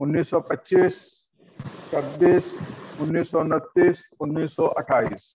1925, 26, 1929, 1928।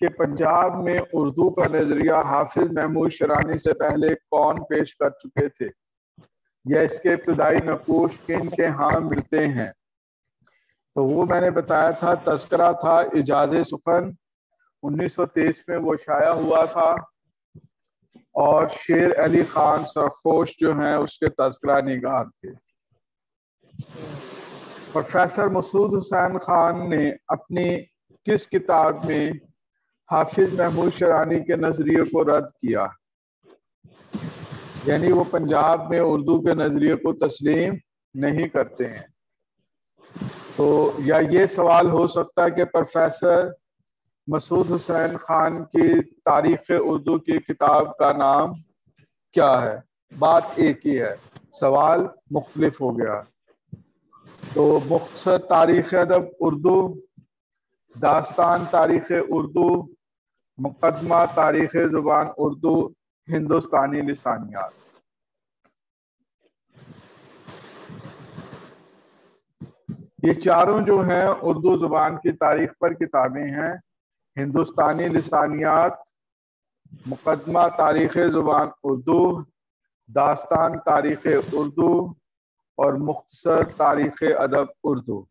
کہ پنجاب میں اردو کا نظریہ حافظ محمود شرانی سے پہلے کون پیش کر چکے تھے یا اس کے ابتدائی نقوش کن کے ہاں ملتے ہیں؟ تو وہ میں نے بتایا تھا، تذکرہ تھا اجاز سخن، 1923 میں وہ شائع ہوا تھا، اور شیر علی خان سرخوش جو ہیں اس کے تذکرہ نگار تھے۔ پروفیسر مسعود حسین خان نے اپنی کس کتاب میں حافظ محمود شرانی کے نظریے کو رد کیا؟ یعنی وہ پنجاب میں اردو کے نظریے کو تسلیم نہیں کرتے ہیں۔ تو یا یہ سوال ہو سکتا ہے کہ پروفیسر مسعود حسین خان کی تاریخ اردو کی کتاب کا نام کیا ہے؟ بات ایک ہی ہے، سوال مختلف ہو گیا۔ تو مختصر تاریخ ادب اردو، داستان تاریخ اردو، مقدمہ تاریخ زبان اردو، ہندوستانی لسانیات۔ یہ چاروں جو ہیں اردو زبان کی تاریخ پر کتابیں ہیں، ہندوستانی لسانیات، مقدمہ تاریخ زبان اردو، داستان تاریخ اردو اور مختصر تاریخ ادب اردو۔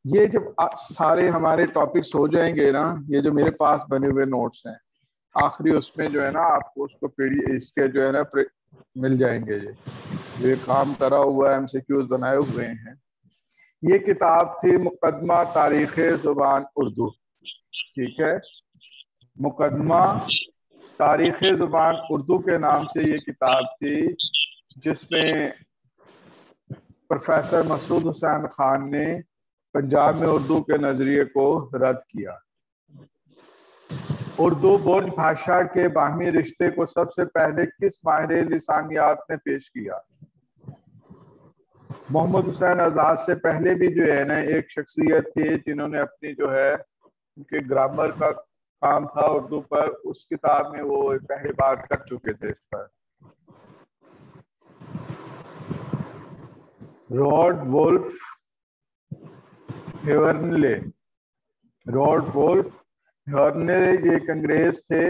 یہ جب سارے ہمارے ٹاپکس ہو جائیں گے نا، یہ جو میرے پاس بنے ہوئے نوٹس ہیں، آخری اس میں جو ہے نا آپ کو اس کو اس کے جو ہے نا مل جائیں گے، یہ کام کرا ہوا ہے، MCQs بنائے ہوئے ہیں۔ یہ کتاب تھی مقدمہ تاریخ زبان اردو، ٹھیک ہے، مقدمہ تاریخ زبان اردو کے نام سے یہ کتاب تھی، جس میں پروفیسر مسعود حسین خان نے پنجاب میں اردو کے نظریے کو رد کیا۔ اردو برج بھاشا کے باہمی رشتے کو سب سے پہلے کس ماہر لسانیات نے پیش کیا؟ محمد حسین آزاد سے پہلے بھی جو ہے نا ایک شخصیت تھی جنہوں نے اپنی جو ہے ان کے گرامر کا کام تھا اردو پر، اس کتاب میں وہ پہلی بات کر چکے تھے اس پر۔ رارڈ وولف ہیورنلے، رارڈ وولف ہیورنلے یہ ایک انگریز تھے،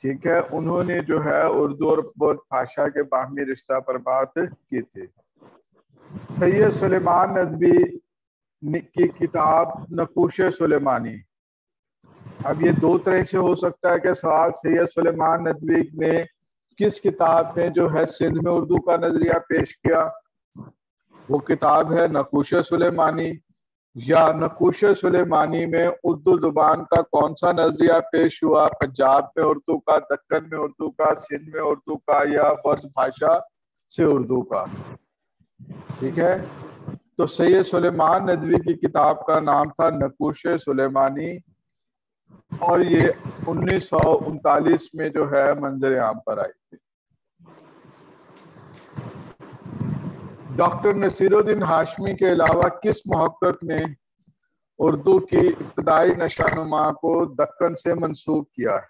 ٹھیک ہے، انہوں نے جو ہے اردو اور برج بھاشا کے باہمی رشتہ پر بات کی تھی۔ سید سلیمان ندوی کی کتاب نقوش سلیمانی، اب یہ دو طرح سے ہو سکتا ہے کہ سوال سید سلیمان ندوی نے کس کتاب میں جو ہے سندھ میں اردو کا نظریہ پیش کیا، وہ کتاب ہے نقوش سلیمانی، یا نقوش سلیمانی میں اردو زبان کا کون سا نظریہ پیش ہوا، پنجاب میں اردو کا، دکن میں اردو کا، سندھ میں اردو کا، یا برج بھاشا سے اردو کا، ٹھیک ہے۔ تو سید سلیمان ندوی کی کتاب کا نام تھا نقوش سلیمانی، اور یہ 1939 میں جو ہے منظر عام پر آئی تھی۔ ڈاکٹر نصیر الدین ہاشمی کے علاوہ کس محقق نے اردو کی ابتدائی نشوونما کو دکن سے منسوب کیا ہے؟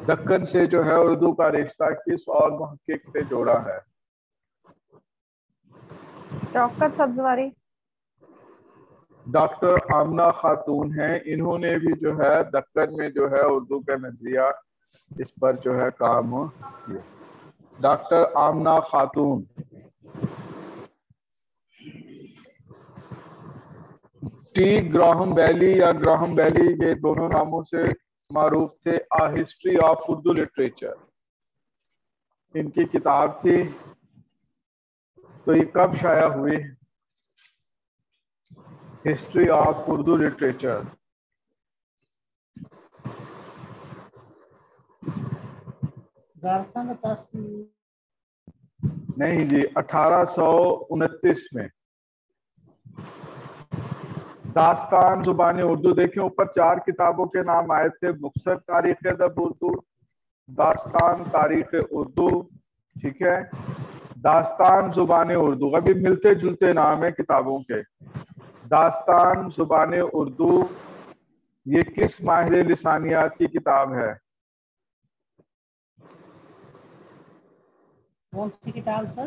دکن سے جو ہے اردو کا رشتہ کس اور محقق سے جوڑا ہے؟ شوکت سبزواری۔ ڈاکٹر آمنہ خاتون ہیں، انہوں نے بھی جو ہے دکن میں جو ہے اردو کا نظریہ اس پر جو ہے کام کیا۔ ڈاکٹر آمنہ خاتون۔ ٹی گراہم بیلی یا گراہم بیلی، یہ دونوں ناموں سے معروف تھے، A History of Urdu Literature، ان کی کتاب تھی۔ تو یہ کب شائع ہوئی؟ ہسٹری آف اردو لٹریچر، نہیں جی، 1829 میں۔ داستان زبان اردو، دیکھیں اوپر 4 کتابوں کے نام آئے تھے، مختصر تاریخ ادب اردو، داستان تاریخ اردو، ٹھیک ہے، داستان زبان اردو، ابھی ملتے جلتے نام ہیں کتابوں کے۔ داستان زبان اردو یہ کس ماہر لسانیات کی کتاب ہے؟ کون سی کتاب سر؟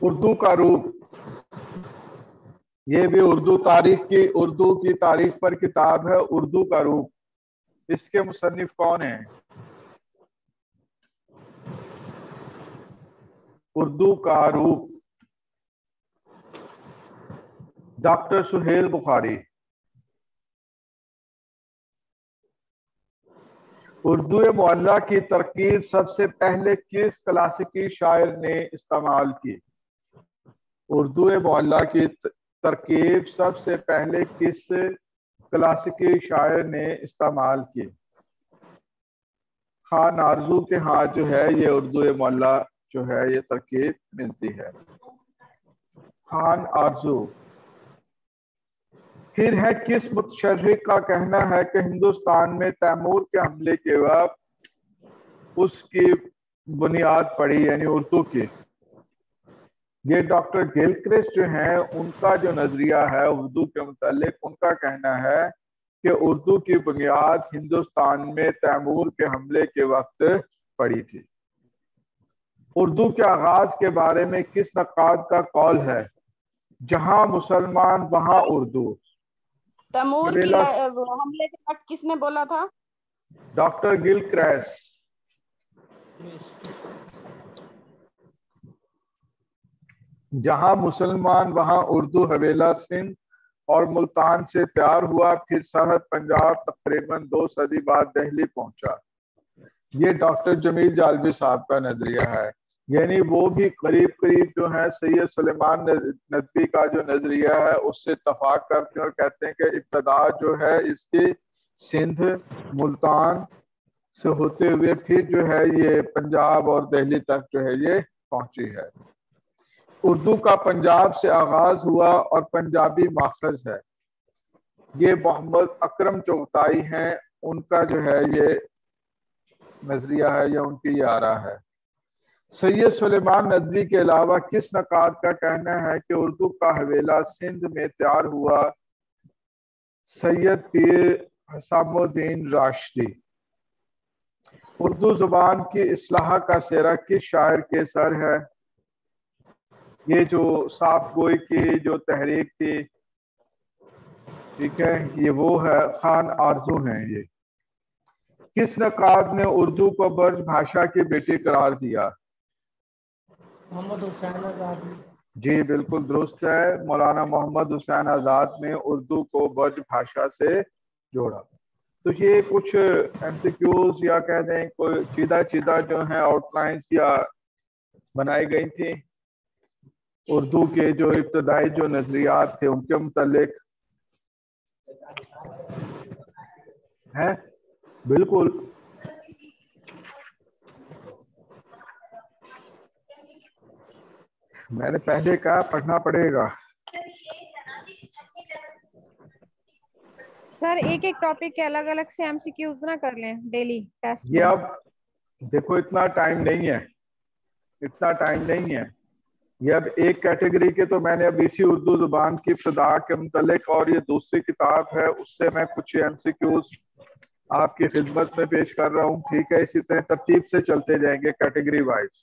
اردو کا روپ، یہ بھی اردو کی تاریخ پر کتاب ہے اردو کا روپ. اس کے مصنف کون ہیں؟ اردو کا روپ ڈاکٹر سہیل بخاری. اردو معلیٰ کی ترکیب سب سے پہلے کس کلاسیکی شاعر نے استعمال کی؟ اردو معلیٰ کی ترکیب سب سے پہلے کس کلاسیکی شاعر نے استعمال کی؟ خان آرزو کے ہاں جو ہے یہ اردو معلیٰ جو ہے یہ ترکیب ملتی ہے. خان آرزو. پھر ہے کس متشرح کا کہنا ہے کہ ہندوستان میں تیمور کے حملے کے وقت اس کی بنیاد پڑی یعنی اردو کی؟ یہ ڈاکٹر گلکرسٹ جو ہیں ان کا جو نظریہ ہے اردو کے متعلق، ان کا کہنا ہے کہ اردو کی بنیاد ہندوستان میں تیمور کے حملے کے وقت پڑی تھی. اردو کے آغاز کے بارے میں کس نقاد کا قول ہے؟ جہاں مسلمان وہاں اردو. تیمور کی حملے کے وقت کس نے بولا تھا؟ Doctor Gilchrist. جہاں مسلمان وہاں اردو حویلہ سندھ اور ملتان سے تیار ہوا، پھر سرحد پنجاب تقریباً 2 صدی بعد دہلی پہنچا. یہ ڈاکٹر جمیل جالبی صاحب کا نظریہ ہے. یعنی وہ بھی قریب جو ہے سید سلیمان ندوی کا جو نظریہ ہے اس سے اتفاق کرتے ہیں اور کہتے ہیں کہ ابتدا جو ہے اس کی سندھ ملتان سے ہوتے ہوئے پھر جو ہے یہ پنجاب اور دہلی تک جو ہے یہ پہنچی ہے. اردو کا پنجاب سے آغاز ہوا اور پنجابی ماخذ ہے. یہ محمد اکرم چغتائی ہیں، ان کا جو ہے یہ نظریہ ہے یا ان کی یہ آرا ہے. سید سلیمان ندوی کے علاوہ کس نقاد کا کہنا ہے کہ اردو کا حویلہ سندھ میں تیار ہوا؟ سید پیر حسام الدین راشدی. اردو زبان کی اصلاح کا سہرا کس شاعر کے سر ہے؟ یہ جو صاف گوئی کی جو تحریک تھی، ٹھیک ہے، یہ وہ ہے خان آرزو ہیں. یہ کس نقاد نے اردو کو برج بھاشا کی بیٹی قرار دیا؟ محمد حسین آزاد. جی بالکل درست ہے، مولانا محمد حسین آزاد نے اردو کو برج بھاشا سے جوڑا. تو یہ کچھ ایم سی کیوز یا کہہ دیں کوئی چیدہ جو ہیں آؤٹ لائنز یا بنائی گئی تھی اردو کے جو ابتدائی جو نظریات تھے ان کے متعلق ہے. بالکل میں نے پہلے کہا پڑھنا پڑے گا. سر ایک ٹاپک کے الگ الگ سے ایم سی کیوز نہ کر لیں ڈیلی ٹیسٹ. یہ اب دیکھو اتنا ٹائم نہیں ہے. یہ اب ایک کیٹیگری کے تو میں نے اب اسی اردو زبان کی ابتدا کے متعلق اور یہ دوسری کتاب ہے اس سے میں کچھ ایم سی کیوز آپ کی خدمت میں پیش کر رہا ہوں. ٹھیک ہے، اسی طرح ترتیب سے چلتے جائیں گے کیٹیگری وائز.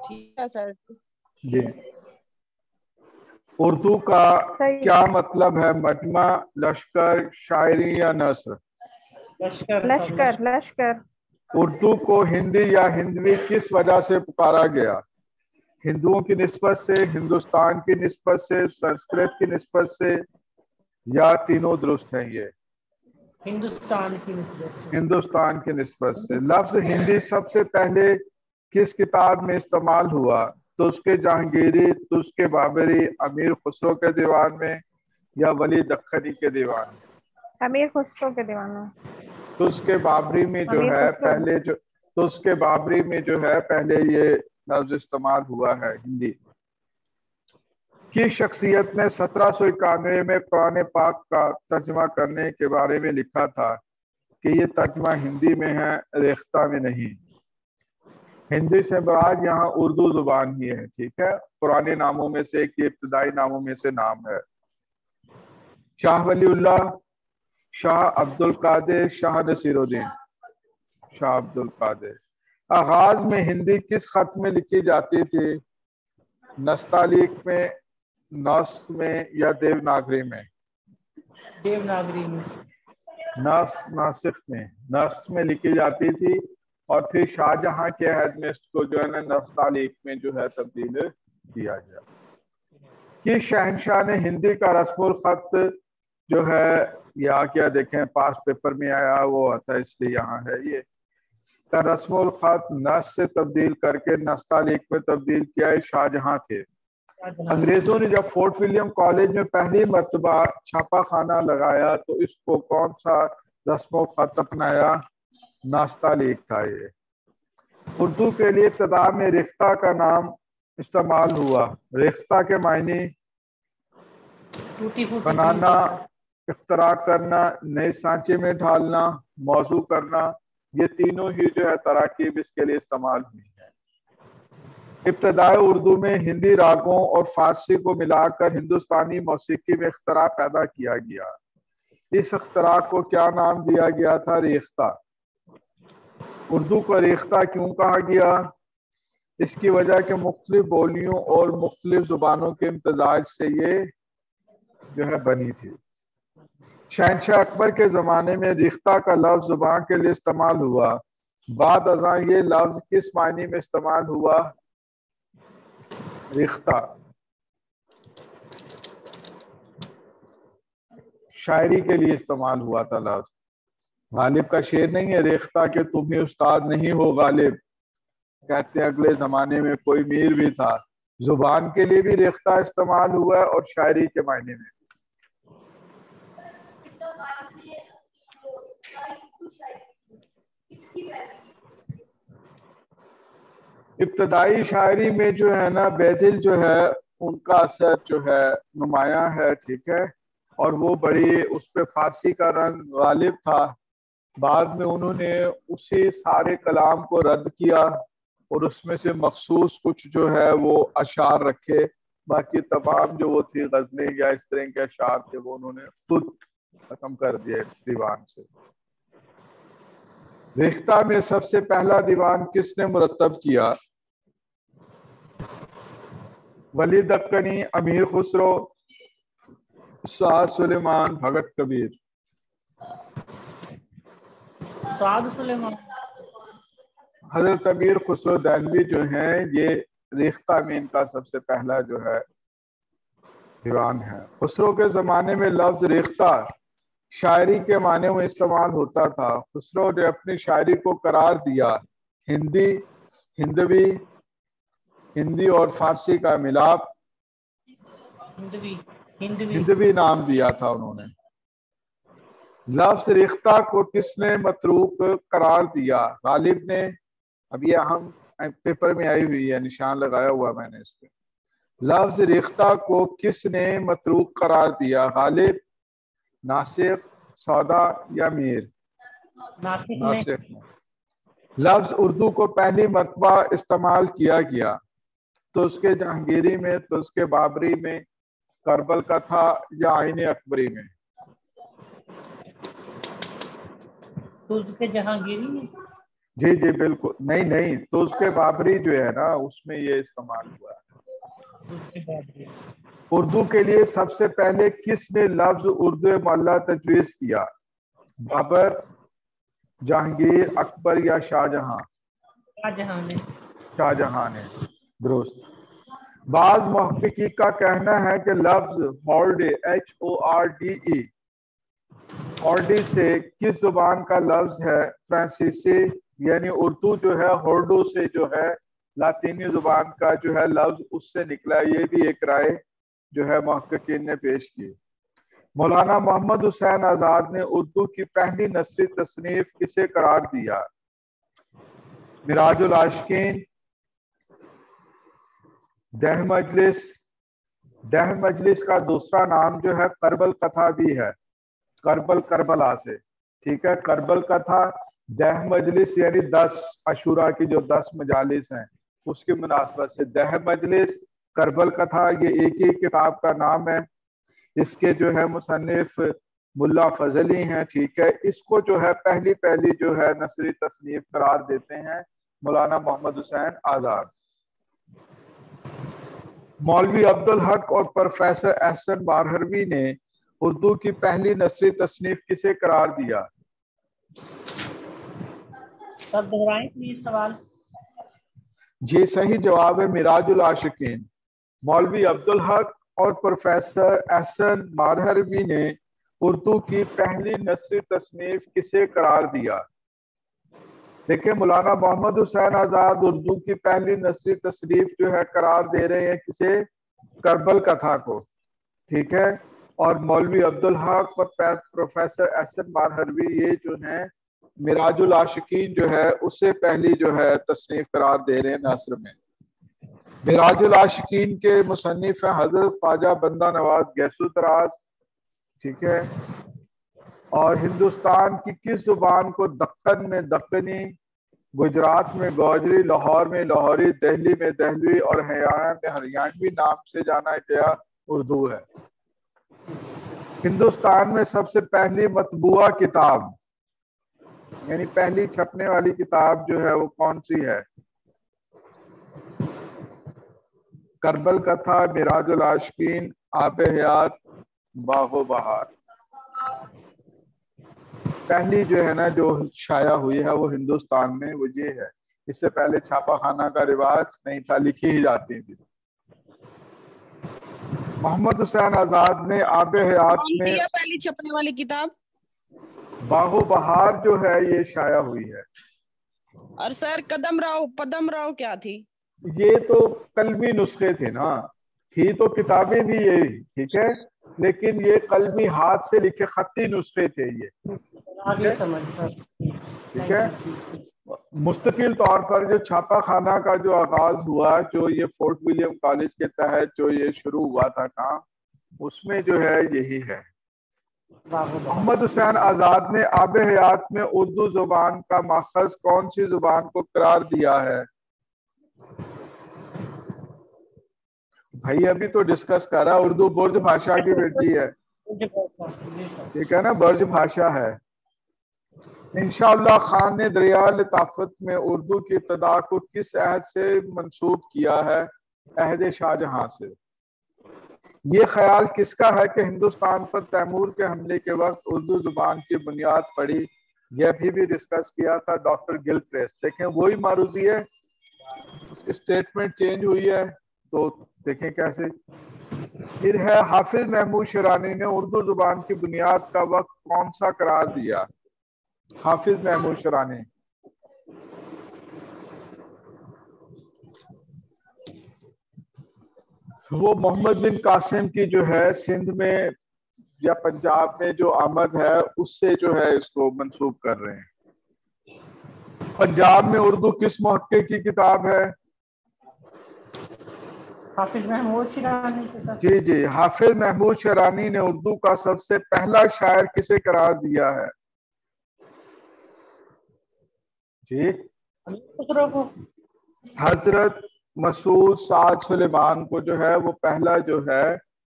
ٹھیک ہے سر. جی اردو کا کیا مطلب ہے؟ مجمع، لشکر، شاعری یا نثر؟ لشکر. اردو کو ہندی یا ہندوی کس وجہ سے پکارا گیا؟ ہندوؤں کی نسبت سے، ہندوستان کی نسبت سے، سنسکرت کی نسبت سے یا تینوں درست ہیں؟ یہ ہندوستان کی نسبت سے. لفظ ہندی سب سے پہلے کس کتاب میں استعمال ہوا؟ تزک جہانگیری، تزک بابری، امیر خسرو کے دیوان میں یا ولی دکھنی کے دیوان میں؟ امیر خسرو کے دیوان میں. تزک بابری میں جو ہے پہلے تزک بابری میں جو ہے پہلے یہ لفظ استعمال ہوا ہے ہندی. کس شخصیت نے 1791 میں قرآن پاک کا ترجمہ کرنے کے بارے میں لکھا تھا کہ یہ ترجمہ ہندی میں ہے ریختہ میں نہیں؟ ہندی سے مراد یہاں اردو زبان ہی ہے. ٹھیک ہے، پرانے ناموں میں سے ایک ابتدائی ناموں میں سے نام ہے. شاہ ولی اللہ، شاہ عبد القادر، شاہ نصیر الدین. شاہ عبد القادر. آغاز میں ہندی کس خط میں لکھی جاتی تھی؟ نستعلیق میں، نسخ میں یا دیوناگری میں؟ دیوناگری میں. ناسخ میں، نسخ میں لکھی جاتی تھی اور پھر شاہ جہاں کے عہد میں اس کو جو ہے نا نستعلیق میں جو ہے تبدیل کیا گیا. کس شہنشاہ نے ہندی کا رسم الخط جو ہے، یا کیا دیکھیں پاس پیپر میں آیا وہ آتا ہے اس لیے یہاں ہے، یہ رسم الخط نس سے تبدیل کر کے نستعلیق میں تبدیل کیا ہے شاہ جہاں تھے. انگریزوں نے جب فورٹ ولیم کالج میں پہلی مرتبہ چھاپا خانہ لگایا تو اس کو کون سا رسم الخط اپنایا؟ نستعلیق تھا. یہ اردو کے لیے ابتدا میں ریختہ کا نام استعمال ہوا. ریختہ کے معنی ٹوٹی پھوٹی بنانا، چیز. اختراع کرنا، نئے سانچے میں ڈھالنا، موضوع کرنا، یہ تینوں ہی جو ہے تراکیب اس کے لیے استعمال ہوئی ہیں. ابتدائی اردو میں ہندی راگوں اور فارسی کو ملا کر ہندوستانی موسیقی میں اختراع پیدا کیا گیا. اس اختراع کو کیا نام دیا گیا تھا؟ ریختہ. اردو کو ریختہ کیوں کہا گیا؟ اس کی وجہ کہ مختلف بولیوں اور مختلف زبانوں کے امتزاج سے یہ جو ہے بنی تھی. شہنشاہ اکبر کے زمانے میں ریختہ کا لفظ زبان کے لیے استعمال ہوا. بعد ازاں یہ لفظ کس معنی میں استعمال ہوا؟ ریختہ. شاعری کے لیے استعمال ہوا تھا لفظ. غالب کا شعر نہیں ہے ریختہ کہ تم ہی استاد نہیں ہو غالب، کہتے ہیں اگلے زمانے میں کوئی میر بھی تھا. زبان کے لیے بھی ریختہ استعمال ہوا ہے اور شاعری کے معنی میں. ابتدائی شاعری میں جو ہے نا بیدل جو ہے ان کا اثر جو ہے نمایاں ہے، ٹھیک ہے، اور وہ بڑی اس پہ فارسی کا رنگ غالب تھا. بعد میں انہوں نے اسی سارے کلام کو رد کیا اور اس میں سے مخصوص کچھ جو ہے وہ اشعار رکھے. باقی تمام جو وہ تھی غزلیں یا اس طرح کے اشعار تھے وہ انہوں نے خود ختم کر دیے دیوان سے. ریختہ میں سب سے پہلا دیوان کس نے مرتب کیا؟ ولی دکنی، امیر خسرو، سعد سلیمان، بھگت کبیر. سعد سلیمان. حضرت امیر خسرو دہلوی جو ہیں یہ ریختہ میں ان کا سب سے پہلا جو ہے دیوان ہے. خسرو کے زمانے میں لفظ ریختہ شاعری کے معنی میں استعمال ہوتا تھا. خسرو نے اپنی شاعری کو قرار دیا ہندی اور فارسی کا ملاپ. ہندوی نام دیا تھا انہوں نے. لفظ ریختہ کو کس نے متروک قرار دیا؟ غالب نے. اب یہ اہم پیپر میں آئی ہوئی ہے، نشان لگایا ہوا میں نے اس پہ. لفظ ریختہ کو کس نے متروک قرار دیا؟ غالب، ناسخ، سودا یا میر؟ ناسخ. لفظ اردو کو پہلی مرتبہ استعمال کیا گیا تو اس کے جہانگیری میں، تو اس کے بابری میں، کربل کتھا یا آئین اکبری میں؟ تو اس کے جہانگیری میں. جی جی بالکل. نہیں تو اس کے بابری جو ہے نا اس میں یہ استعمال ہوا ہے. اردو کے لیے سب سے پہلے کس نے لفظ اردو معلیٰ تجویز کیا؟ بابر، جہانگیر، اکبر یا شاہ جہاں؟ شاہ جہاں نے. درست. بعض محققین کا کہنا ہے کہ لفظ ہورڈے HORDE ہورڈی سے کس زبان کا لفظ ہے؟ فرانسیسی. یعنی اردو جو ہے ہورڈو سے جو ہے لاطینی زبان کا جو ہے لفظ اس سے نکلا. یہ بھی ایک رائے جو ہے محققین نے پیش کی. مولانا محمد حسین آزاد نے اردو کی پہلی نثری تصنیف کسے قرار دیا؟ مراج العاشقین، دہ مجلس. دہ مجلس کا دوسرا نام جو ہے کربل کتھا بھی ہے، کربلا سے، ٹھیک ہے. کربل کتھا، دہ مجلس یعنی 10 عاشورہ کی جو 10 مجالس ہیں اس کی مناسبت سے دہ مجلس، کربل کتھا، یہ ایک ہی کتاب کا نام ہے. اس کے جو ہے مصنف ملا فضلی ہیں، ٹھیک ہے. اس کو جو ہے پہلی جو ہے نثری تصنیف قرار دیتے ہیں مولانا محمد حسین آزاد. مولوی عبدالحق اور پروفیسر احسن بارہروی نے اردو کی پہلی نثری تصنیف کسے قرار دیا؟ سر دہرائیں پلیز سوال. جی صحیح جواب ہے معراج العاشقین. مولوی عبدالحق اور پروفیسر احسن بارہروی نے اردو کی پہلی نثری تصنیف کسے قرار دیا؟ دیکھیں مولانا محمد حسین آزاد اردو کی پہلی نثری تصنیف جو ہے قرار دے رہے ہیں کسے؟ کربل کتھا کو. ٹھیک ہے. اور مولوی عبدالحق اور پروفیسر احسن بارہروی یہ جو ہیں معراج العاشقین جو ہے اسے پہلی جو ہے تصنیف قرار دے رہے ہیں نثر میں. معراج العاشقین کے مصنف ہیں حضرت خواجہ بندہ نواز گیسو طراز. ٹھیک ہے. اور ہندوستان کی کس زبان کو دکن میں دکنی، گجرات میں گوجری، لاہور میں لاہوری، دہلی میں دہلوی اور ہریانہ میں ہریانوی نام سے جانا گیا اردو ہے؟ ہندوستان میں سب سے پہلی مطبوعہ کتاب یعنی پہلی چھپنے والی کتاب جو ہے وہ کون سی ہے؟ کربل کتھا، معراج العاشقین، آب حیات، باغ و بہار. پہلی جو ہے نا جو شائع ہوئی ہے وہ ہندوستان میں وہ یہ ہے. اس سے پہلے چھاپا خانہ کا رواج نہیں تھا، لکھی ہی جاتی تھی. محمد حسین آزاد نے آب حیات کون میں سی ہے پہلی چھپنے والی کتاب؟ باغ و بہار جو ہے یہ شائع ہوئی ہے. اور سر پدم راؤ کیا تھی؟ یہ تو قلمی نسخے تھے نا، تھی تو کتابیں بھی یہی. ٹھیک ہے. لیکن یہ قلمی ہاتھ سے لکھے خطی نسخے تھے یہ. آگے سمجھ سر. ٹھیک ہے. مستقل طور پر جو چھاپا خانہ کا جو آغاز ہوا جو یہ فورٹ ولیم کالج کے تحت جو یہ شروع ہوا تھا کام، اس میں جو ہے یہی ہے. محمد حسین آزاد نے آب حیات میں اردو زبان کا ماخذ کون سی زبان کو قرار دیا ہے؟ بھائی ابھی تو ڈسکس کر رہا، اردو برج بھاشا کی بیٹی ہے. ٹھیک ہے نا، برج بھاشا ہے. انشاءاللہ خان نے دریا لطافت میں اردو کی ابتدا کو کس عہد سے منسوب کیا ہے؟ عہد شاہ جہاں سے. یہ خیال کس کا ہے کہ ہندوستان پر تیمور کے حملے کے وقت اردو زبان کی بنیاد پڑی؟ یہ بھی ڈسکس کیا تھا ڈاکٹر گلکرسٹ. دیکھیں وہی معروضی ہے، اسٹیٹمنٹ چینج ہوئی ہے تو دیکھیں کیسے. پھر ہے حافظ محمود شیرانی نے اردو زبان کی بنیاد کا وقت کون سا قرار دیا؟ حافظ محمود شیرانی. وہ محمد بن قاسم کی جو ہے سندھ میں یا پنجاب میں جو آمد ہے اس سے جو ہے اس کو منسوب کر رہے ہیں. پنجاب میں اردو کس محقق کی کتاب ہے؟ حافظ محمود شیرانی کے ساتھ. جی حافظ محمود شیرانی نے اردو کا سب سے پہلا شاعر کسے قرار دیا ہے؟ جی حضرت مسعود سعد سلیمان کو جو ہے وہ پہلا جو ہے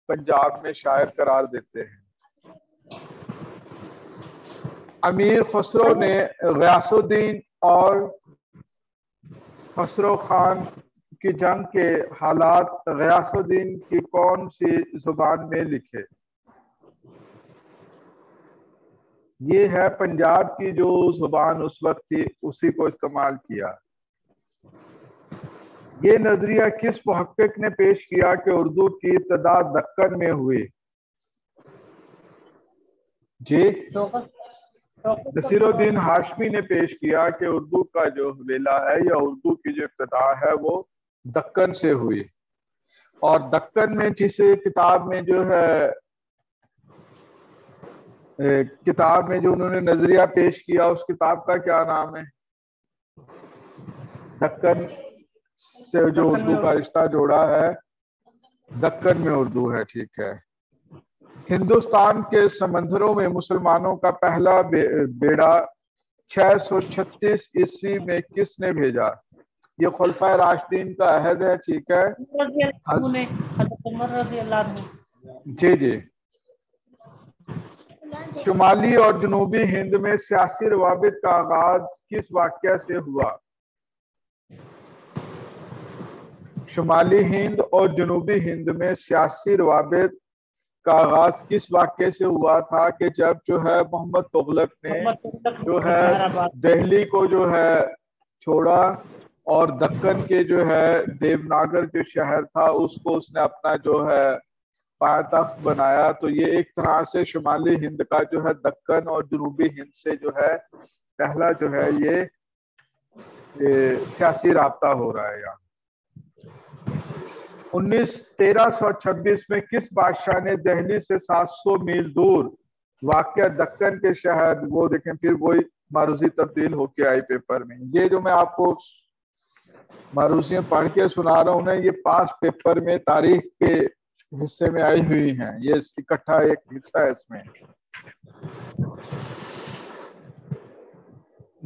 پنجاب میں شاعر قرار دیتے ہیں. امیر خسرو نے غیاث الدین اور خسرو خان کی جنگ کے حالات غیاث الدین کی کون سی زبان میں لکھے؟ یہ ہے پنجاب کی جو زبان اس وقت تھی اسی کو استعمال کیا. یہ نظریہ کس محقق نے پیش کیا کہ اردو کی ابتدا دکن میں ہوئی؟ جی نصیر الدین ہاشمی نے پیش کیا کہ اردو کا جو حویلہ ہے یا اردو کی جو ابتدا ہے وہ دکن سے ہوئی. اور دکن میں جس کتاب میں جو ہے کتاب میں جو انہوں نے نظریہ پیش کیا اس کتاب کا کیا نام ہے؟ دکن سے جو اردو کا رشتہ جوڑا ہے دکن میں اردو ہے. ٹھیک ہے. ہندوستان کے سمندروں میں مسلمانوں کا پہلا بیڑا 636 عیسوی میں کس نے بھیجا؟ یہ خلفائے راشدین کا عہد ہے. ٹھیک ہے. جی شمالی اور جنوبی ہند میں سیاسی روابط کا آغاز کس واقعہ سے ہوا؟ شمالی ہند اور جنوبی ہند میں سیاسی روابط کا آغاز کس واقعے سے ہوا تھا کہ جب جو ہے محمد تغلق نے جو ہے دہلی کو جو ہے چھوڑا اور دکن کے جو ہے دیوناگر جو شہر تھا اس کو اس نے اپنا جو ہے پایہ تخت بنایا. تو یہ ایک طرح سے شمالی ہند کا جو ہے دکن اور جنوبی ہند سے جو ہے پہلا جو ہے یہ سیاسی رابطہ ہو رہا ہے. یہاں 1326 میں کس بادشاہ نے دہلی سے 700 میل دور واقع دکن کے شہر، وہ دیکھیں پھر وہی معروضی تبدیل ہو کے آئی پیپر میں. یہ جو میں آپ کو معروضیاں پڑھ کے سنا رہا ہوں نا، یہ پاس پیپر میں تاریخ کے حصے میں آئی ہوئی ہیں. یہ اکٹھا ایک حصہ ہے اس میں.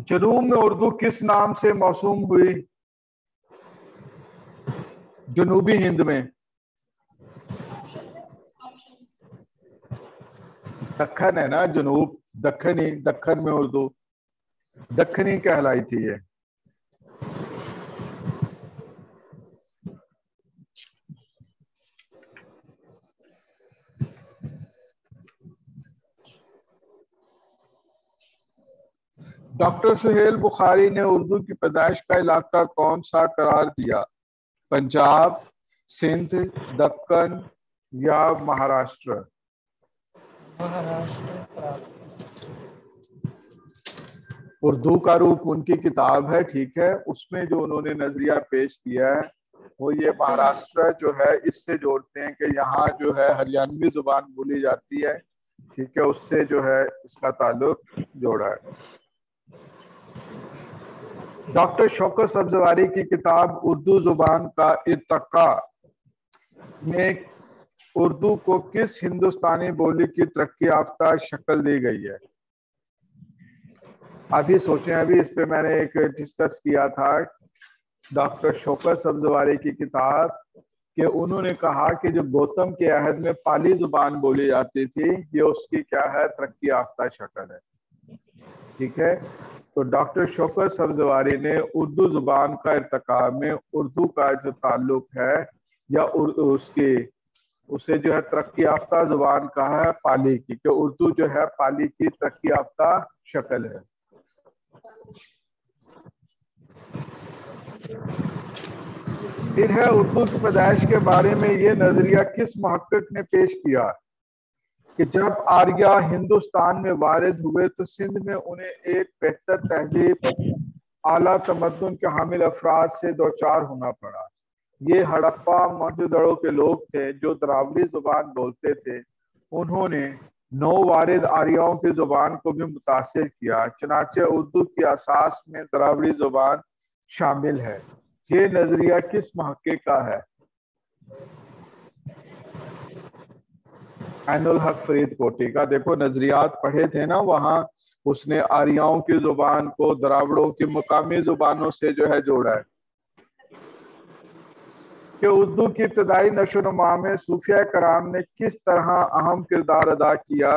جنوب میں اردو کس نام سے موسوم ہوئی؟ جنوبی ہند میں دکن ہے نا، جنوب دکنی، دکن میں اردو دکنی کہلائی تھی. یہ ڈاکٹر سہیل بخاری نے اردو کی پیدائش کا علاقہ کون سا قرار دیا؟ پنجاب، سندھ، دکن یا مہاراشٹر؟ اردو کا روپ ان کی کتاب ہے، ٹھیک ہے، اس میں جو انہوں نے نظریہ پیش کیا ہے وہ یہ مہاراشٹر جو ہے اس سے جوڑتے ہیں کہ یہاں جو ہے ہریانوی زبان بولی جاتی ہے، ٹھیک ہے، اس سے جو ہے اس کا تعلق جوڑا ہے. ڈاکٹر شوکت سبزواری کی کتاب اردو زبان کا ارتقاء میں اردو کو کس ہندوستانی بولی کی ترقی یافتہ شکل دی گئی ہے؟ ابھی سوچیں، ابھی اس پہ میں نے ایک ڈسکس کیا تھا. ڈاکٹر شوکت سبزواری کی کتاب کہ انہوں نے کہا کہ جو گوتم کے عہد میں پالی زبان بولی جاتی تھی یہ اس کی کیا ہے، ترقی یافتہ شکل ہے. ٹھیک ہے، تو ڈاکٹر شوکت سبزواری نے اردو زبان کا ارتقاء میں اردو کا جو تعلق ہے یا اس کی اسے جو ہے ترقی یافتہ زبان کہا ہے پالی کی، کہ اردو جو ہے پالی کی ترقی یافتہ شکل ہے. پھر ہے اردو کی پیدائش کے بارے میں یہ نظریہ کس محقق نے پیش کیا کہ جب آریہ ہندوستان میں وارد ہوئے تو سندھ میں انہیں ایک بہتر تہذیب، اعلیٰ تمدن کے حامل افراد سے دوچار ہونا پڑا. یہ ہڑپا موہنجودڑو کے لوگ تھے جو دراوڑی زبان بولتے تھے. انہوں نے نو وارد آریاؤں کی زبان کو بھی متاثر کیا، چنانچہ اردو کی اساس میں دراوڑی زبان شامل ہے. یہ نظریہ کس محقق کا ہے؟ عین الحق فرید کوٹی کا. دیکھو نظریات پڑھے تھے نا وہاں، اس نے آریاؤں کی زبان کو دراوڑوں کی مقامی زبانوں سے جو ہے جوڑا ہے. کہ اردو کی ابتدائی نشو و نما میں صوفیہ کرام نے کس طرح اہم کردار ادا کیا؟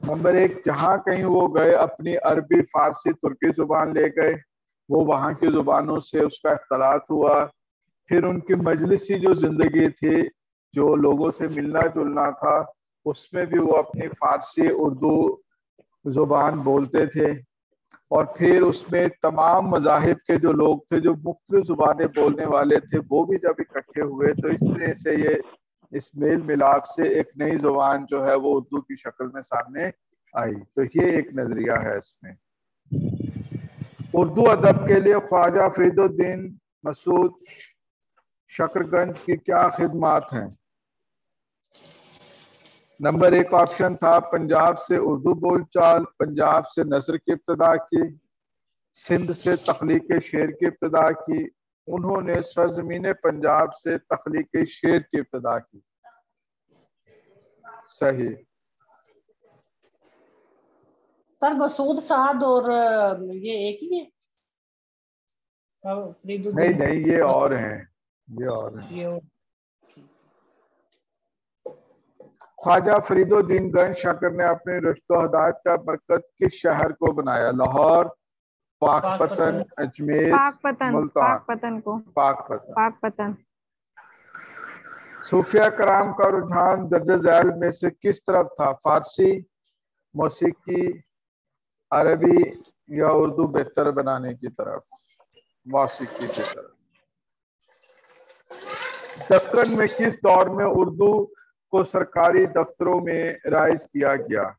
نمبر 1، جہاں کہیں وہ گئے اپنی عربی، فارسی، ترکی زبان لے گئے، وہ وہاں کی زبانوں سے اس کا اختلاط ہوا. پھر ان کی مجلسی جو زندگی تھی، جو لوگوں سے ملنا جلنا تھا، اس میں بھی وہ اپنی فارسی، اردو زبان بولتے تھے. اور پھر اس میں تمام مذاہب کے جو لوگ تھے جو مختلف زبانیں بولنے والے تھے وہ بھی جب اکٹھے ہوئے تو اس طرح سے یہ اس میل ملاپ سے ایک نئی زبان جو ہے وہ اردو کی شکل میں سامنے آئی. تو یہ ایک نظریہ ہے اس میں. اردو ادب کے لیے خواجہ فرید الدین مسعود شکرگنج کی کیا خدمات ہیں؟ نمبر 1 آپشن تھا پنجاب سے اردو بول چال، پنجاب سے نثر کی ابتدا کی، سندھ سے تخلیق شعر کی ابتدا کی. انہوں نے سرزمین پنجاب سے تخلیق شعر کی ابتدا کی. صحیح. سر مسعود سعد اور یہ ایک ہی ہے؟ نہیں یہ اور ہیں، یہ اور ہیں. خواجہ فرید الدین گنج شکر نے اپنے رشت و ہدایت کا مرکز کس شہر کو بنایا؟ لاہور، پاک پتن، اجمیر، ملتان، پاک پتن. صوفیہ کرام کا رجحان درجہ ذیل میں سے کس طرف تھا؟ فارسی، موسیقی، عربی یا اردو بہتر بنانے کی طرف؟ موسیقی کی طرف. دکن میں کس دور میں اردو کو سرکاری دفتروں میں رائج کیا گیا؟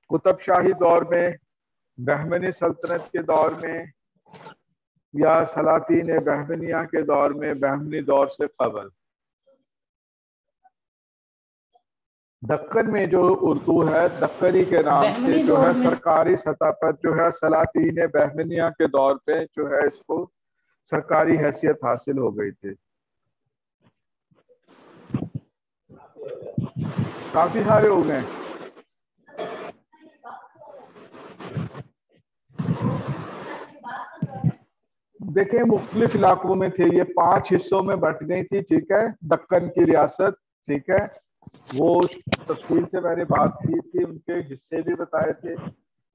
قطب شاہی دور میں، بہمنی سلطنت کے دور میں یا سلاطین بہمنیہ کے دور میں، بہمنی دور سے قبل؟ دکن میں جو اردو ہے دکنی کے نام سے جو ہے سرکاری سطح پر جو ہے سلاطین بہمنیہ کے دور پہ جو ہے اس کو سرکاری حیثیت حاصل ہو گئی تھی. کافی سارے ہو گئے. دیکھیں مختلف علاقوں میں تھے، یہ 5 حصوں میں بٹ گئی تھی. ٹھیک ہے، دکن کی ریاست. ٹھیک ہے، وہ تفصیل سے میں نے بات کی تھی، ان کے حصے بھی بتائے تھے.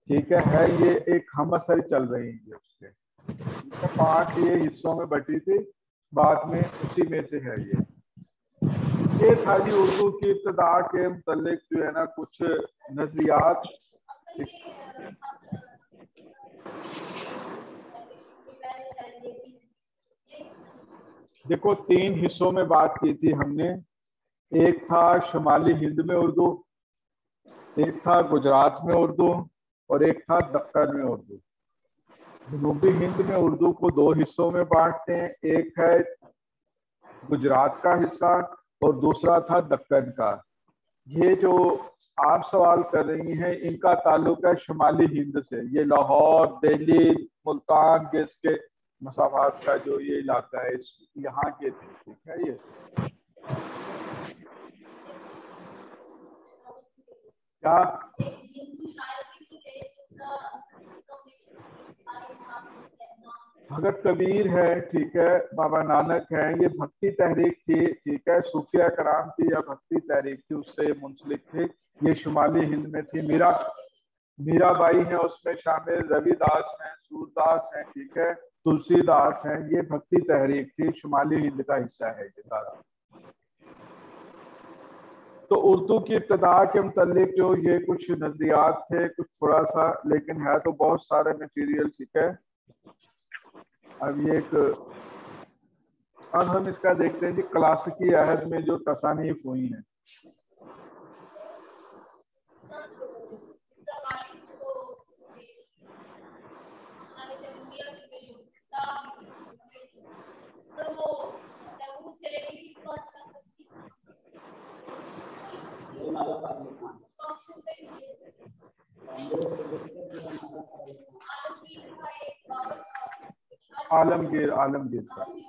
ٹھیک ہے یہ ایک ہم اثر چل رہی ہے اس کے 5 یہ حصوں میں بٹی تھی، بعد میں اسی میں سے ہے. یہ تھا جی اردو کی ابتدا کے متعلق جو ہے نا کچھ نظریات. دیکھو 3 حصوں میں بات کی تھی ہم نے. ایک تھا شمالی ہند میں اردو، ایک تھا گجرات میں اردو، اور ایک تھا دکن میں اردو. جنوبی ہند میں اردو کو 2 حصوں میں بانٹتے ہیں، ایک ہے گجرات کا حصہ اور دوسرا تھا دکن کا. یہ جو آپ سوال کر رہی ہیں ان کا تعلق ہے شمالی ہند سے. یہ لاہور، دہلی، ملتان کے اس کے مسافات کا جو یہ علاقہ ہے یہاں کے تھے. ٹھیک ہے، یہ کیا بھگت کبیر ہے، ٹھیک ہے، بابا نانک ہے، یہ بھکتی تحریک تھی. ٹھیک ہے، صوفیہ کرام کی یا بھکتی تحریک تھی، اس سے منسلک تھی. یہ شمالی ہند میں تھی. میرا بائی ہیں اس میں شامل، روی داس ہیں، سور داس ہیں، ٹھیک ہے، تلسی داس ہیں. یہ بھکتی تحریک تھی، شمالی ہند کا حصہ ہے یہ سارا. تو اردو کی ابتدا کے متعلق جو یہ کچھ نظریات تھے، کچھ تھوڑا سا، لیکن ہے تو بہت سارے میٹیریل. ٹھیک ہے، اب یہ ایک اب ہم اس کا دیکھتے ہیں کہ کلاسیکی عہد میں جو تصانیف ہوئی ہیں.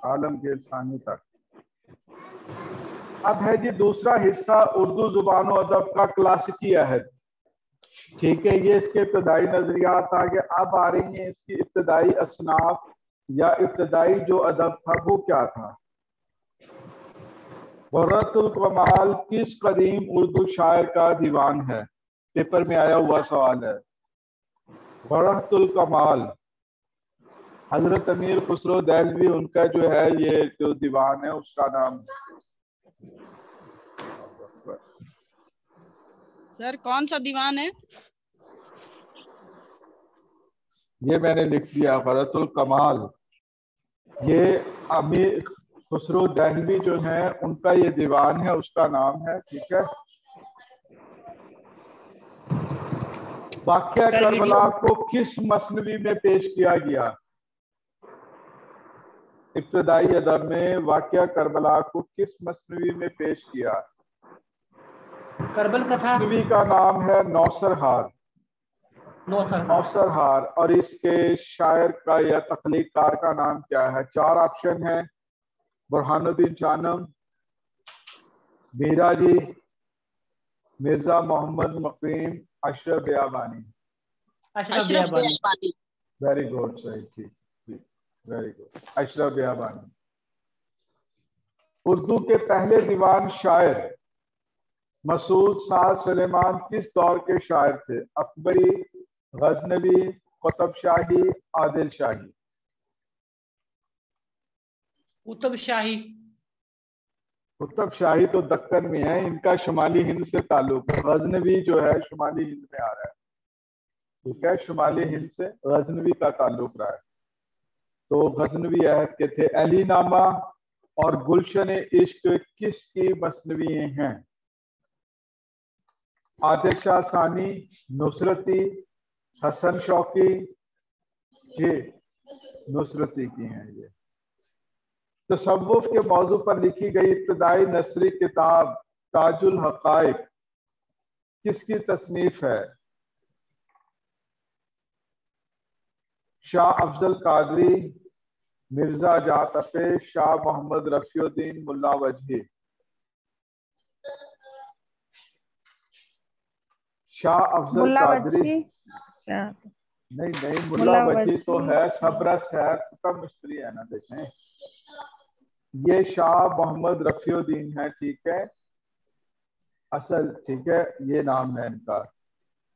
عالمگیر ثانی تک. اب ہے جی دوسرا حصہ اردو زبان و ادب کا کلاسیکی عہد. ٹھیک ہے، یہ اس کے ابتدائی نظریات آگے اب آ رہی ہیں. اس کی ابتدائی اصناف یا ابتدائی جو ادب تھا وہ کیا تھا؟ غرۃ الکمال کس قدیم اردو شاعر کا دیوان ہے؟ پیپر میں آیا ہوا سوال ہے. غرۃ الکمال حضرت امیر خسرو دہلوی، ان کا جو ہے یہ جو دیوان ہے اس کا نام. سر کون سا دیوان ہے؟ یہ میں نے لکھ دیا غرۃ الکمال. یہ امیر خسرو دہلوی جو ہیں ان کا یہ دیوان ہے، اس کا نام ہے. ٹھیک ہے. واقعہ کربلا کو کس مثنوی میں پیش کیا گیا؟ ابتدائی ادب میں واقعہ کربلا کو کس مثنوی میں پیش کیا؟ کربل کتھا. مثنوی کا نام ہے نوسر ہار. نوسر ہار. اور اس کے شاعر کا یا تخلیق کار کا نام کیا ہے؟ 4 آپشن ہیں: برہان الدین چانم، میرا جی، مرزا محمد مقیم، اشرف بیابانی. اشرف بیابانی. ویری گڈ، صحیح، ٹھیک، ویری گڈ، اشرف بیابانی. اردو کے پہلے دیوان شاعر مسعود سعد سلیمان کس دور کے شاعر تھے؟ اکبری، غزنوی، قطب شاہی, عادل شاہی. قطب شاہی. قطب شاہی تو دکن میں ہے, ان کا شمالی ہند سے تعلق ہے. غزنوی جو ہے شمالی ہند میں آ رہا ہے, ٹھیک ہے, شمالی ہند سے غزنوی کا تعلق رہا ہے. تو غزنوی عہد کے تھے. علی نامہ اور گلشن عشق کس کی مثنوی ہیں؟ عادل شاہ ثانی, نصرتی, حسن شوقی, یہ نصرتی کی ہیں. یہ تصوف کے موضوع پر لکھی گئی ابتدائی نثری کتاب تاج الحقائق کس کی تصنیف ہے؟ شاہ افضل قادری, مرزا جعفر, شاہ محمد رفیع الدین ملا وجہی. شاہ افضل قادری نہیں, ملا وجہی تو ہے, صبرس ہے, کتب مشتری ہے نا. دیکھیں یہ شاہ محمد رفیع الدین ہے, ٹھیک ہے, اصل, ٹھیک ہے, یہ نام ہے ان کا,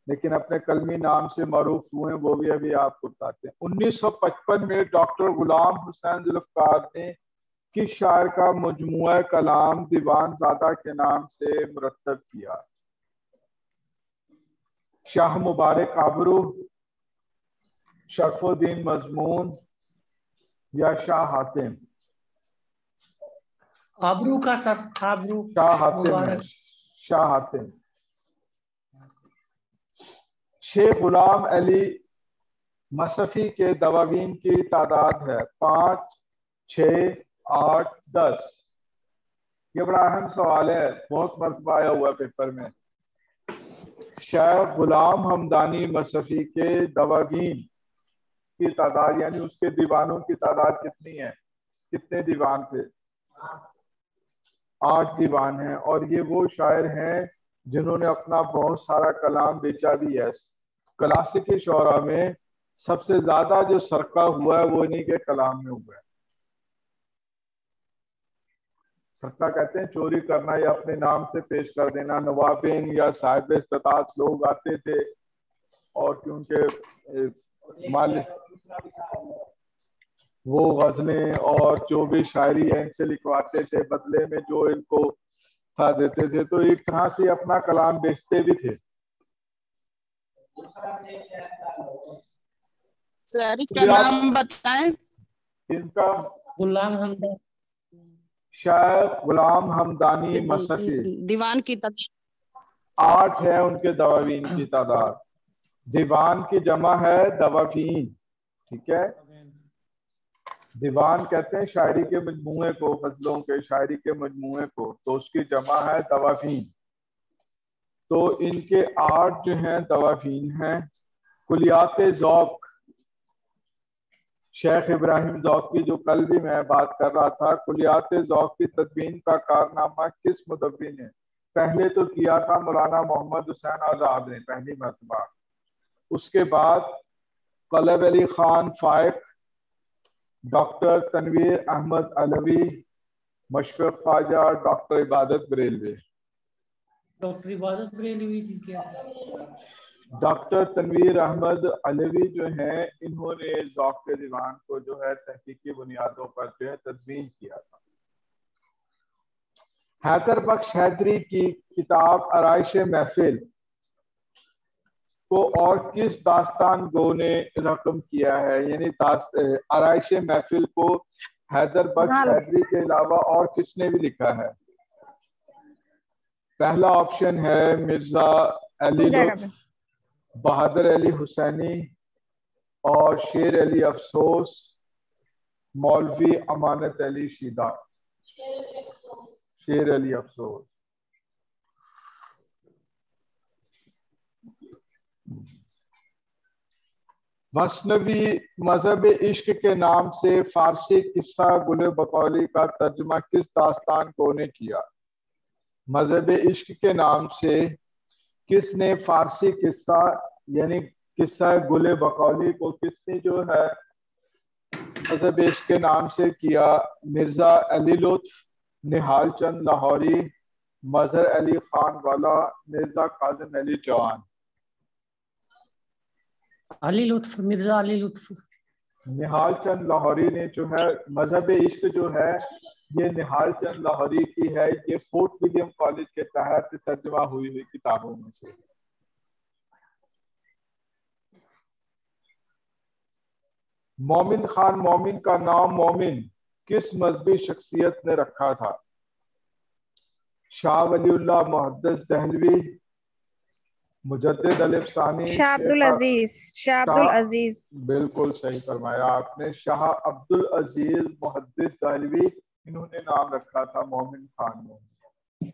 لیکن اپنے کلمی نام سے معروف ہوئے, وہ بھی ابھی آپ کو بتاتے ہیں. 1955 میں ڈاکٹر غلام حسین ذوالفقار نے کس شاعر کا مجموعہ کلام دیوان زادہ کے نام سے مرتب کیا؟ شاہ مبارک آبرو, شرف الدین مضمون یا شاہ حاتم؟ آبرو کا سر, آبرو. شاہ حاتم ہے, شاہ حاتم. شیخ غلام علی مصفی کے دواوین کی تعداد ہے 5, 6, 8, 10. یہ بڑا اہم سوال ہے, بہت مرتبہ آیا ہوا پیپر میں. شیخ غلام حمدانی مصفی کے دواوین کی تعداد, یعنی اس کے دیوانوں کی تعداد کتنی ہے؟ کتنے دیوان تھے؟ 8 دیوان ہیں. اور یہ وہ شاعر ہیں جنہوں نے اپنا بہت سارا کلام بیچا بھی ہے. کلاسیکی شعراء میں سب سے زیادہ جو سرقہ ہوا ہے وہ انہی کے کلام میں ہوا ہے. سرقہ کہتے ہیں چوری کرنا یا اپنے نام سے پیش کر دینا. نوابین یا صاحب استطاعت لوگ آتے تھے اور کیونکہ مالک وہ غزلیں اور جو بھی شاعری ہے ان سے لکھواتے تھے, بدلے میں جو ان کو تھا دیتے تھے, تو ایک طرح سے اپنا کلام بیچتے بھی تھے. سر اس کا نام بتائیں. ان کا غلام حمدانی, شیخ غلام حمدانی مصفی. دیوان کی تعداد 8 ہے ان کے دواوین کی تعداد. دیوان کی جمع ہے دواوین, ٹھیک ہے. دیوان کہتے ہیں شاعری کے مجموعے کو, غزلوں کے شاعری کے مجموعے کو, تو اس کی جمع ہے دواوین. تو ان کے 8 جو ہیں دواوین ہیں. کلیات ذوق, شیخ ابراہیم ذوقی, جو کل بھی میں بات کر رہا تھا, کلیات ذوق کی تدوین کا کارنامہ کس مدون نے؟ پہلے تو کیا تھا مولانا محمد حسین آزاد نے پہلی مرتبہ. اس کے بعد قلب علی خان فائق, ڈاکٹر تنویر احمد علوی, مشفق خواجہ, ڈاکٹر عبادت بریلوی. ڈاکٹر عبادت بریلوی جی کیا ڈاکٹر تنویر احمد علوی جو ہیں, انہوں نے ذوق کے دیوان کو جو ہے تحقیقی بنیادوں پر جو ہے تدوین کیا تھا. حیدر بخش حیدری کی کتاب آرائش محفل کو اور کس داستان گو نے رقم کیا ہے؟ یعنی آرائش محفل کو حیدر بخش حیدری کے علاوہ اور کس نے بھی لکھا ہے؟ پہلا آپشن ہے مرزا علی لطف, بہادر علی حسینی اور شیر علی افسوس, مولوی امانت علی شیدہ. شیر علی افسوس. مثنوی مذہب عشق کے نام سے فارسی قصہ گل بقولی کا ترجمہ کس داستان گو نے کیا؟ مذہب عشق کے نام سے کس نے فارسی قصہ یعنی قصہ گل بقولی کو کس نے جو ہے مذہب عشق کے نام سے کیا؟ مرزا علی لطف, نہال چند لاہوری, مظہر علی خان والا, مرزا کاظم علی چوہان. علی لطف، مرزا علی لطف. نہال چند لاہوری نے جو ہے مذہب عشق جو ہے یہ نہال چند لاہوری کی ہے، یہ فورٹ ولیم کالج کے تحت ترجمہ ہوئی ہوئی کتابوں میں سے. مومن خان مومن کا نام مومن کس مذہبی شخصیت نے رکھا تھا؟ شاہ ولی اللہ محدث دہلوی، مجدد الف ثانی، شاہ عبد العزیز. شاہ عبد العزیز. بالکل صحیح فرمایا آپ نے. شاہ عبد العزیز محدث دہلوی، انہوں نے نام رکھا تھا مومن خان مومن.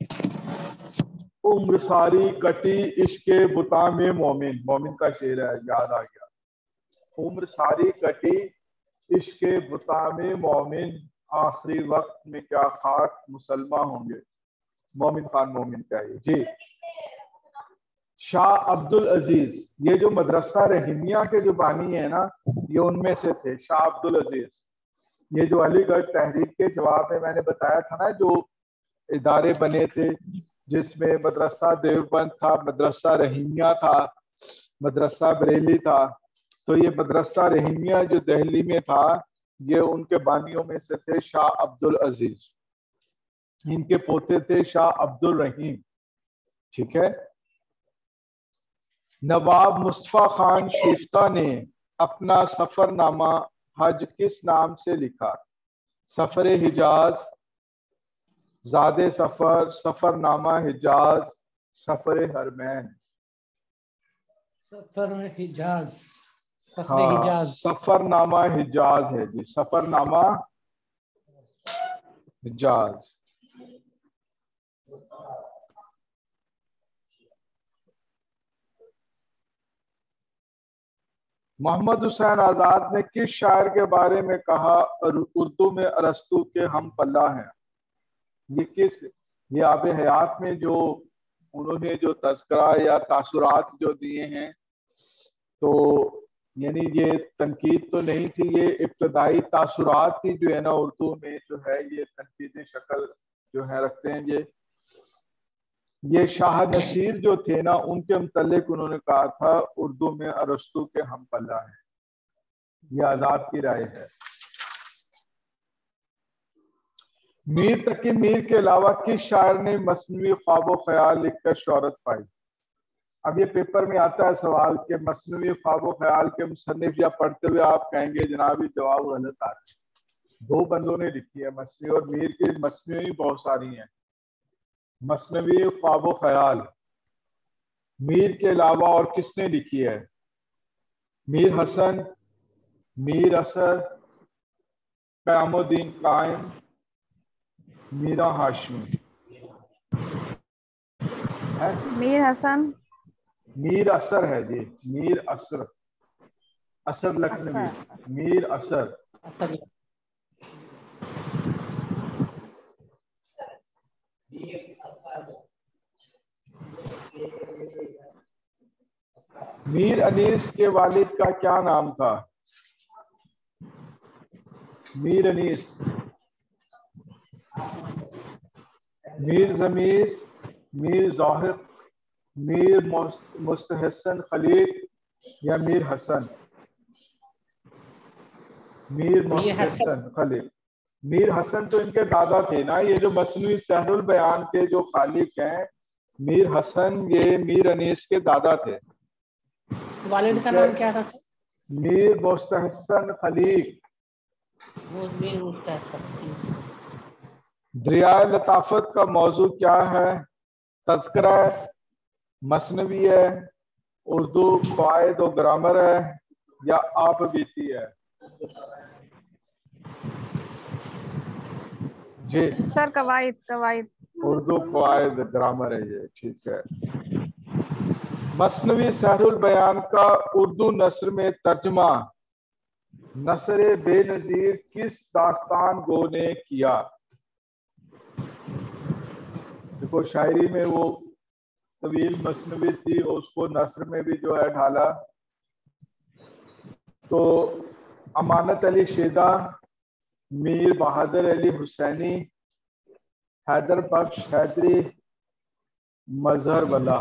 عمر ساری کٹی عشق بتا میں مومن، مومن کا شعر ہے، یاد آ گیا. عمر ساری کٹی عشق بتا میں مومن، آخری وقت میں کیا خاک مسلمہ ہوں گے. مومن خان مومن کا ہے جی. شاہ عبد العزیز یہ جو مدرسہ رحیمیہ کے جو بانی ہیں نا یہ ان میں سے تھے. شاہ عبد العزیز یہ جو علی گڑھ تحریک کے جواب میں نے بتایا تھا نا جو ادارے بنے تھے جس میں مدرسہ دیوبند تھا، مدرسہ رحیمیہ تھا، مدرسہ بریلی تھا. تو یہ مدرسہ رحیمیہ جو دہلی میں تھا یہ ان کے بانیوں میں سے تھے شاہ عبد العزیز. ان کے پوتے تھے شاہ عبد الرحیم. ٹھیک ہے. نواب مصطفیٰ خان شیفتہ نے اپنا سفر نامہ حج کس نام سے لکھا؟ سفر حجاز، زاد سفر، سفر نامہ حجاز، سفر حرمین. سفر حجاز. سفر ہاں حجاز. سفر نامہ حجاز ہے جی، سفر نامہ حجاز. محمد حسین آزاد نے کس شاعر کے بارے میں کہا اردو میں ارسطو کے ہم پلہ ہیں؟ یہ آب حیات میں جو انہوں نے جو تذکرہ یا تاثرات جو دیے ہیں تو یعنی یہ تنقید تو نہیں تھی، یہ ابتدائی تاثرات تھی جو ہے نا اردو میں جو ہے یہ تنقیدی شکل جو ہے رکھتے ہیں. یہ شاہ نصیر جو تھے نا ان کے متعلق انہوں نے کہا تھا اردو میں ارسطو کے ہم پلہ ہیں. یہ آزاد کی رائے ہے. میر تقی میر کے علاوہ کس شاعر نے مثنوی خواب و خیال لکھ کر شہرت پائی؟ اب یہ پیپر میں آتا ہے سوال کہ مثنوی خواب و خیال کے مصنف یا پڑھتے ہوئے آپ کہیں گے جناب یہ جواب غلط آ رہا ہے. دو بندوں نے لکھی ہے مثنوی، اور میر کی مثنوی بہت ساری ہیں. مثنوی خواب و خیال میر کے علاوہ اور کس نے لکھی ہے؟ میر حسن، میر اثر، قیام الدین قائم، میرا ہاشمی. میر حسن. میر اثر ہے جی، میر اثر، اثر لکھنوی، میر اثر. میر انیس کے والد کا کیا نام تھا؟ میر انیس، میر ضمیر، میر ذوحق، میر مستحسن خلیق یا میر حسن؟ میر مستحسن خلیق. میر حسن تو ان کے دادا تھے نا. یہ جو مثنوی سحر البیان کے جو خالق ہیں میر حسن یہ میر انیس کے دادا تھے. والد کا نام کیا تھا سر؟ میر مستحسن خلیق. میر مستحسن. دریائے لطافت کا موضوع کیا ہے؟ تذکرہ ہے، مثنوی ہے، اردو قواعد و گرامر ہے یا آپ بیتی ہے؟ جی سر قواعد. اردو قواعد گرامر ہے یہ. ٹھیک ہے. مثنوی سحر البیان کا اردو نثر میں ترجمہ نثر بے نظیر کس داستان گو نے کیا؟ دیکھو شاعری میں وہ طویل مثنوی تھی اور اس کو نثر میں بھی جو ہے ڈھالا. تو امانت علی شیدہ، میر بہادر علی حسینی، حیدر بخش حیدری، مظہر والا.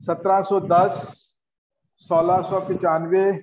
1710, 1695,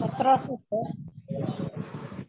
1710।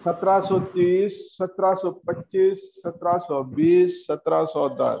1730, 1725, 1720, 1710?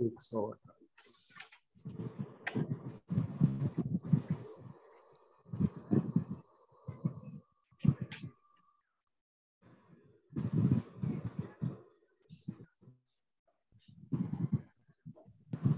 100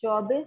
24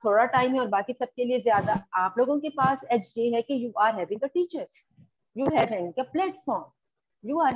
تھوڑا ٹائم ہے اور باقی سب کے لیے زیادہ. آپ لوگوں کے پاس ایج یہ ہے کہ you are having a teacher, you having a platform, you are